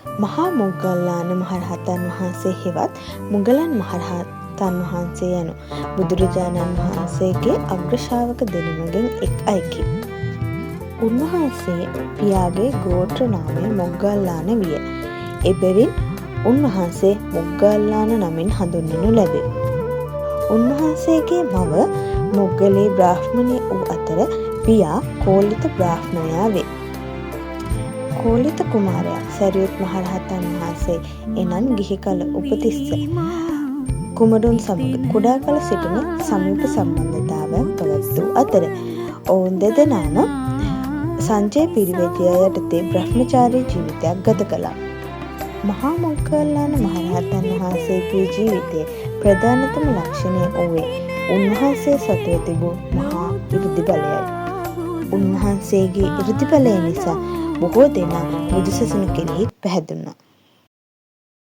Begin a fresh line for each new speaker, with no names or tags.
මහා මොග්ගල්ලාන මහරහතන් වහන්සේ හෙවත් මුගලන් මහරහතන් වහන්සේ යනු බුදුරජාණන් වහන්සේගේ අග්‍ර ශ්‍රාවක දෙනමගෙන් එක් අයෙකි. උන්වහන්සේ පියාගේ ගෝත්‍ර නාමය මොග්ගල්ලාන විය. එබැවින් උන්වහන්සේ මොග්ගල්ලාන නමින් හඳුන්වනු ලැබේ. උන්වහන්සේගේ මව මොග්ගලී බ්‍රාහ්මණය වූ අතර පියා කෝලිත බ්‍රාහ්මණයා වේ. කෝලිත කුමාරයා සැරියුත් මහරහතන් වහන්සේ එනම් ගිහි කල උපතිස්ස කුමරුන් සමග කුඩා කල සිටම සමීප සම්බන්ධතාවයක් පැවැත් වූ අතර ඔවුන් දෙදෙනාම සංජය පිරිවැජය යටතේ බ්‍රහ්මචාරී ජීවිතයක් ගත කළා. මහා මොග්ගල්ලාන මහරහතන් වහන්සේගේ ජීවිතයේ ප්‍රධානතම ලක්ෂණය වූයේ උන්වහන්සේ සතුව තිබූ මහා 이르දි බලයයි. උන්වහන්සේගේ 이르දි බලය නිසා බොහෝ දෙනා බුදුසසුන කෙරෙහි පැහැදුනා.